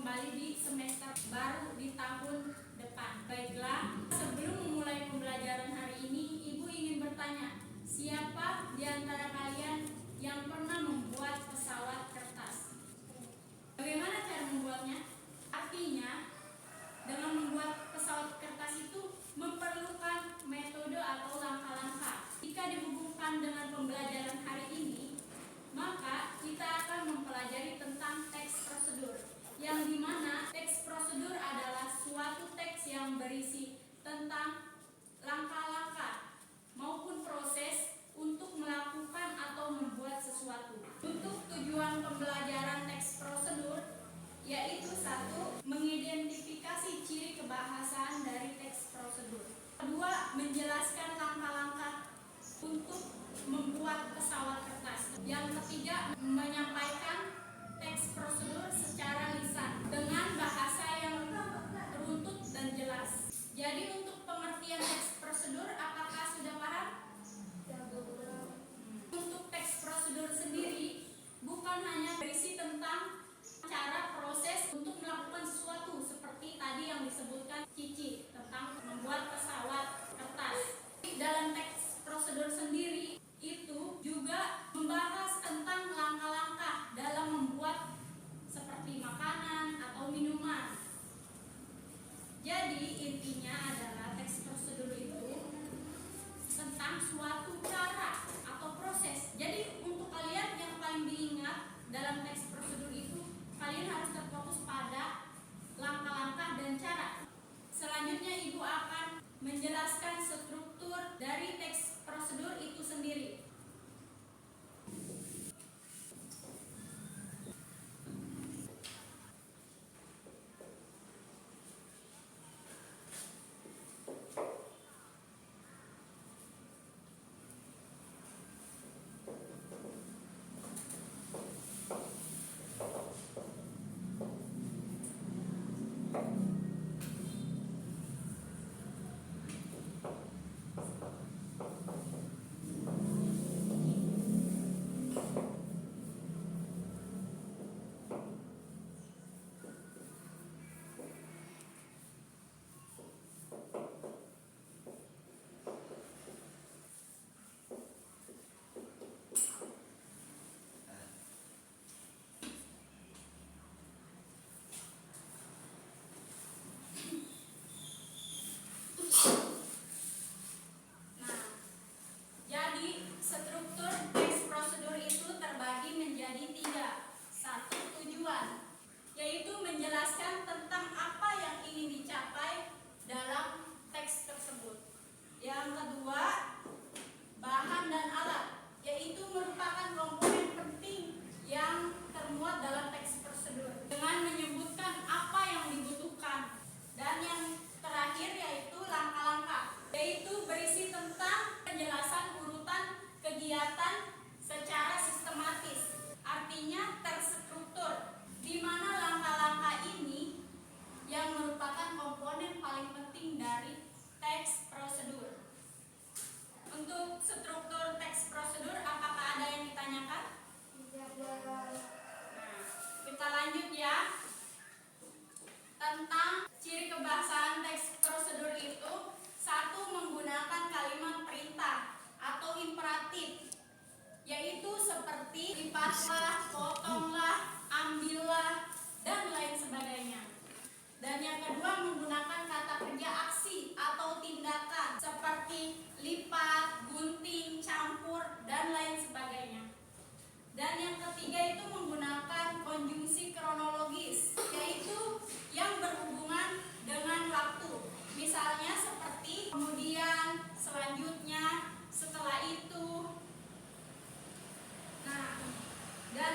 kembali di semester baru di tahun depan. Baiklah, sebelum memulai pembelajaran hari ini, Ibu ingin bertanya, siapa di antara kalian yang pernah membuat pesawat kertas? Bagaimana cara membuatnya? Artinya, dengan membuat pesawat kertas itu memerlukan metode atau langkah-langkah. Jika dihubungkan dengan pembelajaran hari ini, maka kita akan mempelajari tentang teks prosedur, yang dimana teks prosedur adalah suatu teks yang berisi tentang langkah-langkah maupun proses untuk melakukan atau membuat sesuatu. Untuk tujuan pembelajaran teks prosedur yaitu satu, mengidentifikasi ciri kebahasaan dari teks prosedur. Kedua, menjelaskan langkah-langkah untuk membuat pesawat kertas. Yang ketiga, menyampaikan teks prosedur secara lisan dengan bahasa yang runtut dan jelas. Jadi untuk pengertian teks prosedur, apakah sudah paham? Untuk teks prosedur sendiri bukan hanya berisi tentang cara proses untuk melakukan sesuatu seperti tadi yang disebutkan Cici tentang membuat pesawat kertas. Dalam teks prosedur sendiri itu juga membahas tentang langkah-langkah dalam membuat seperti makanan atau minuman. Jadi intinya adalah teks prosedur itu tentang suatu cara atau proses. Jadi untuk kalian yang paling diingat dalam teks prosedur itu, kalian harus terfokus pada langkah-langkah dan cara. Selanjutnya Ibu akan menjelaskan struktur dari teks prosedur itu sendiri. Struktur teks prosedur itu terbagi menjadi tiga. Satu, tujuan, yaitu menjelaskan tentang apa yang ingin dicapai dalam teks tersebut. Yang kedua, bahan dan alat, yaitu merupakan komponen penting yang termuat dalam teks prosedur dengan menyebutkan apa yang dibutuhkan. Dan yang terakhir yaitu langkah-langkah, yaitu berisi tentang penjelasan urutan kegiatan secara sistematis, artinya terstruktur, di mana langkah-langkah ini yang merupakan komponen paling penting dari teks prosedur. Untuk struktur teks prosedur, apakah ada yang ditanyakan? Nah, kita lanjut ya. Tentang ciri kebahasaan teks prosedur itu, satu, menggunakan kalimat perintah atau imperatif, yaitu seperti lipatlah, potonglah, ambillah, dan lain sebagainya. Dan yang kedua, menggunakan kata kerja aksi atau tindakan seperti lipat, gunting, campur, dan lain sebagainya. Dan yang ketiga itu menggunakan konjungsi kronologis, yaitu yang berhubungan dengan waktu. Misalnya seperti kemudian, selanjutnya, setelah itu. Nah, dan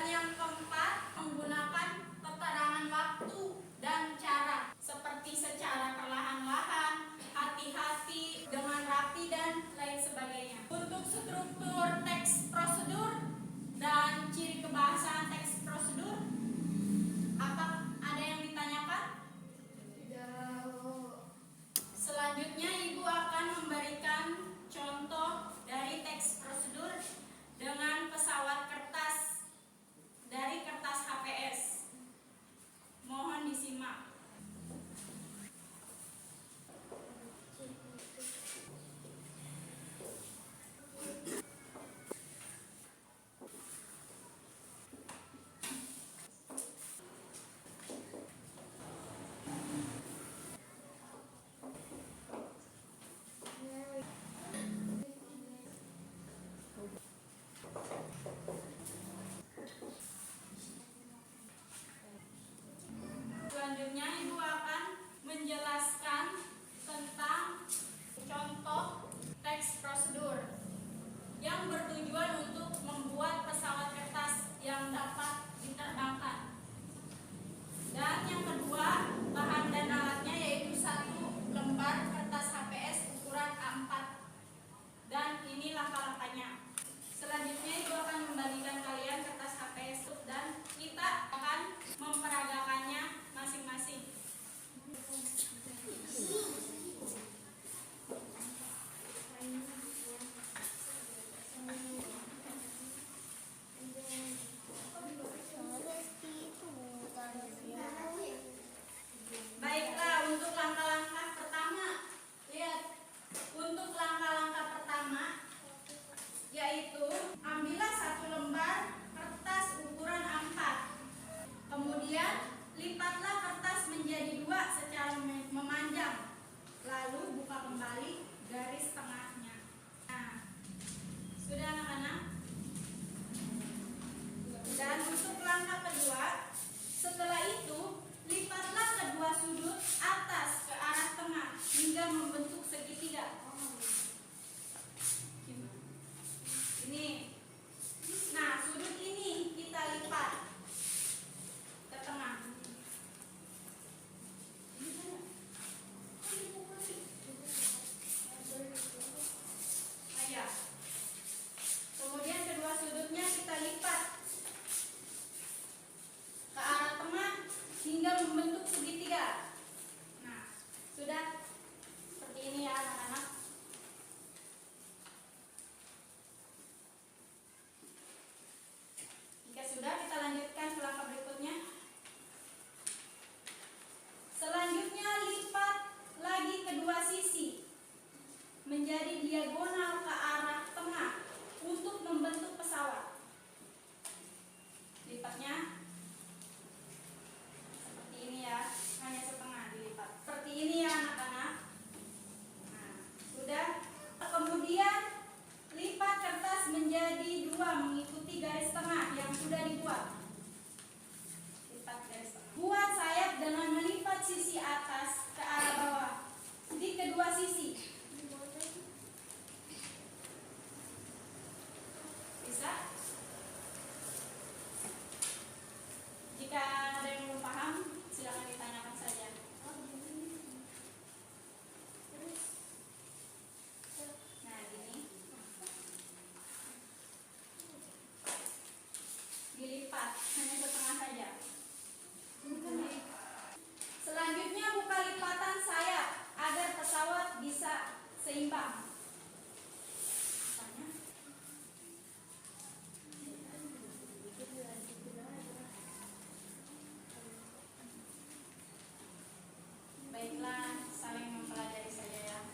Baiklah, saling mempelajari saja ya.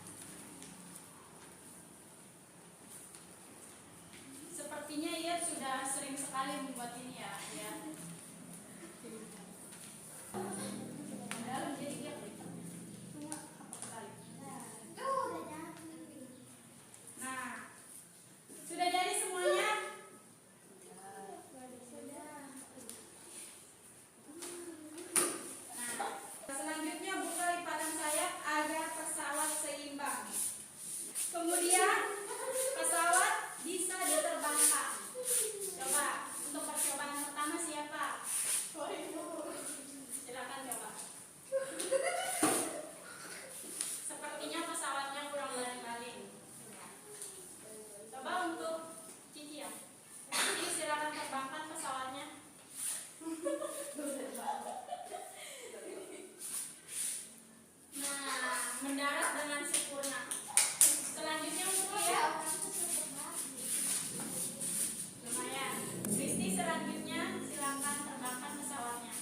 Sepertinya ia sudah sering sekali membuat ini ya. Dalam jadi dia Nah, sudah jadi semuanya? Nah, selanjutnya buka lipatan sayap agar pesawat seimbang. Kemudian pesawat bisa diterbangkan. Coba untuk percobaan pertama siapa? Silakan coba. Sepertinya pesawatnya kurang baling-baling. Coba untuk Cici ya. Cici silakan terbangkan pesawatnya. Nah, mendarat dengan sempurna. Selanjutnya untuk ya. Lumayan. Kristi selanjutnya silakan terbangkan pesawatnya.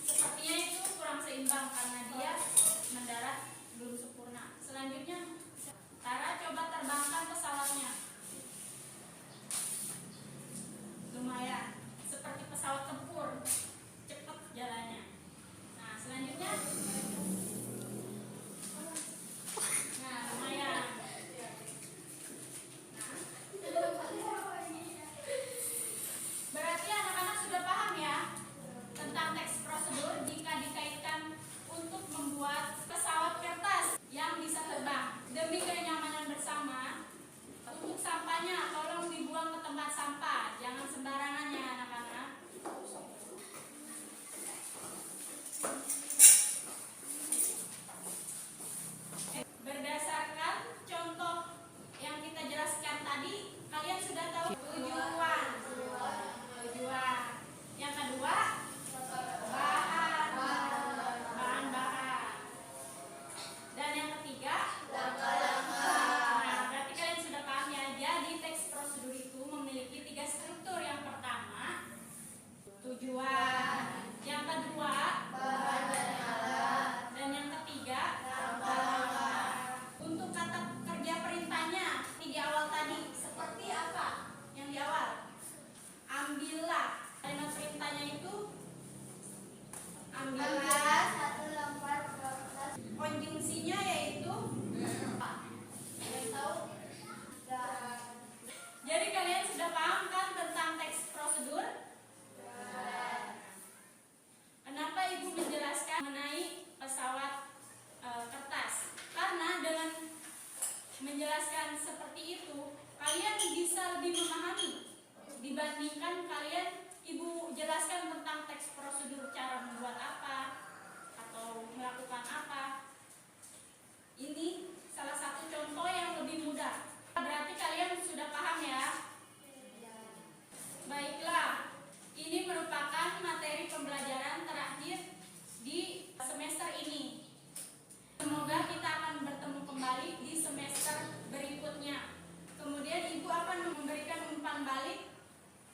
Sepertinya itu kurang seimbang karena dia mendarat belum sempurna. Selanjutnya, Tara coba terbangkan pesawatnya. Lumayan, seperti pesawat tempur, cepat jalannya. Nah, selanjutnya, nah lumayan. Berarti anak-anak sudah paham ya tentang teks prosedur jika dikaitkan untuk membuat pesawat kertas yang bisa terbang. Demi kenyamanan bersama, untuk sampahnya tolong dibuang ke tempat sampah, jangan sembarangan ya anak-anak. Berdasarkan contoh yang kita jelaskan tadi, kalian sudah tahu tujuan. Yang kedua, bahan-bahan. Dan yang ketiga, nah, berarti kalian sudah paham ya. Jadi teks prosedur itu memiliki 3 struktur. Yang pertama, tujuan. Yang kedua, dan yang ketiga, untuk kata kerja perintahnya di awal tadi seperti apa? Yang di awal, ambillah. Kalimat perintahnya itu ambillah. Konjungsinya yaitu kalian tahu? Jadi kalian sudah paham kan tentang teks prosedur? Kenapa ibu menjelaskan mengenai pesawat kertas? Karena dengan menjelaskan seperti itu, kalian bisa lebih memahami dibandingkan kalian ibu jelaskan tentang teks prosedur, cara membuat apa atau melakukan apa. Ini salah satu contoh yang lebih mudah. Berarti kalian sudah paham ya? Baiklah, ini merupakan materi pembelajaran terakhir di semester ini. Semoga kita akan bertemu kembali di semester berikutnya. Kemudian ibu akan memberikan umpan balik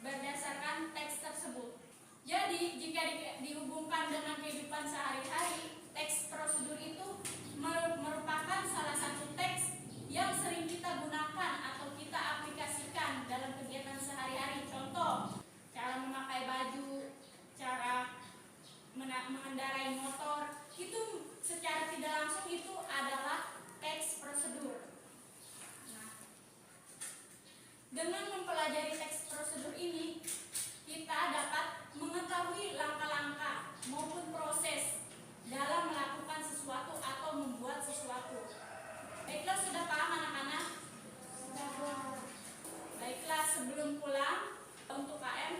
berdasarkan teks tersebut. Jadi jika dihubungkan dengan kehidupan sehari-hari, teks prosedur itu merupakan salah satu teks yang sering kita gunakan atau kita aplikasikan dalam kegiatan sehari-hari. Contoh, cara memakai baju, cara mengendarai motor, itu secara tidak langsung itu adalah teks prosedur. Nah, dengan mempelajari teks prosedur ini, kita dapat mengetahui langkah-langkah maupun proses dalam melakukan sesuatu atau membuat sesuatu. Baiklah, sudah paham anak-anak? Baiklah, sebelum pulang untuk KM